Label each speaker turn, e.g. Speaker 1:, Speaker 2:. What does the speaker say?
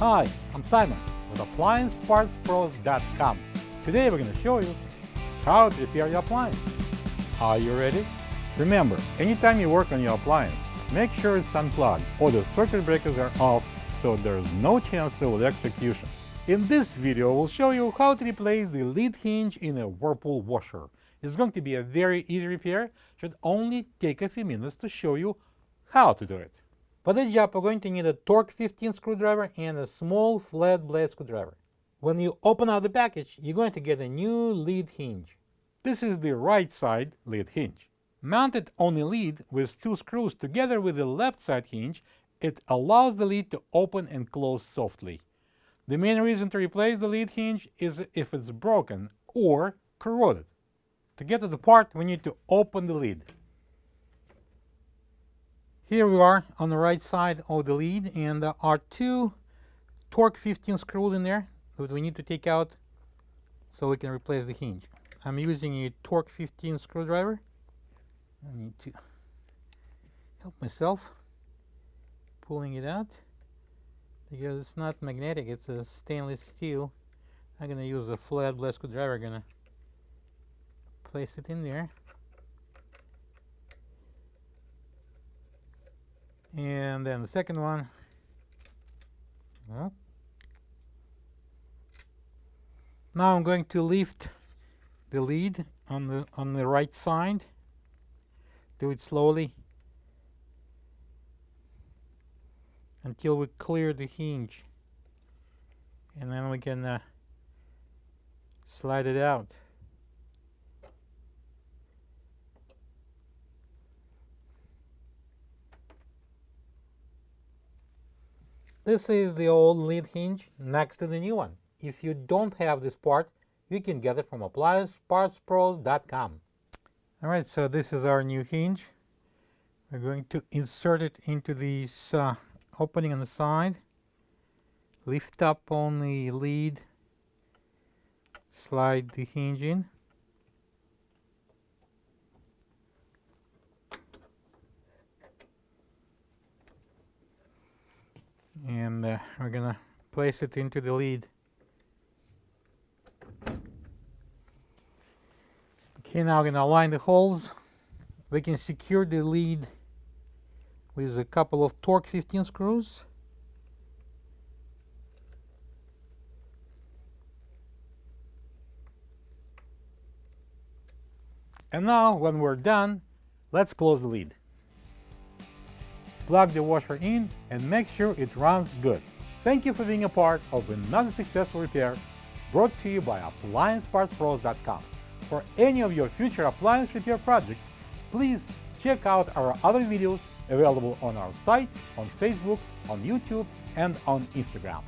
Speaker 1: Hi, I'm Simon with AppliancePartsPros.com. Today we're going to show you how to repair your appliance. Are you ready? Remember, anytime you work on your appliance, make sure it's unplugged or the circuit breakers are off so there's no chance of electrocution. In this video, we'll show you how to replace the lid hinge in a Whirlpool washer. It's going to be a very easy repair. Should only take a few minutes to show you how to do it. For this job, we're going to need a Torx 15 screwdriver and a small flat blade screwdriver. When you open out the package, you're going to get a new lid hinge. This is the right side lid hinge. Mounted on the lid with two screws together with the left side hinge, it allows the lid to open and close softly. The main reason to replace the lid hinge is if it's broken or corroded. To get to the part, we need to open the lid. Here we are on the right side of the lid, and there are two Torx 15 screws in there that we need to take out so we can replace the hinge. I'm using a Torx 15 screwdriver. I need to help myself pulling it out because it's not magnetic, it's a stainless steel. I'm going to use a flat blade screwdriver. I'm going to place it in there. And then the second one. Well, now I'm going to lift the lid on the right side. Do it slowly until we clear the hinge, and then we can slide it out. This is the old lid hinge next to the new one. If you don't have this part, you can get it from AppliancePartsPros.com. Alright, so this is our new hinge. We're going to insert it into this opening on the side. Lift up on the lid. Slide the hinge in. And we're gonna place it into the lid. Okay, now we're gonna align the holes. We can secure the lid with a couple of Torx 15 screws. And now, when we're done, let's close the lid. Plug the washer in and make sure it runs good. Thank you for being a part of another successful repair brought to you by AppliancePartsPros.com. For any of your future appliance repair projects, please check out our other videos available on our site, on Facebook, on YouTube, and on Instagram.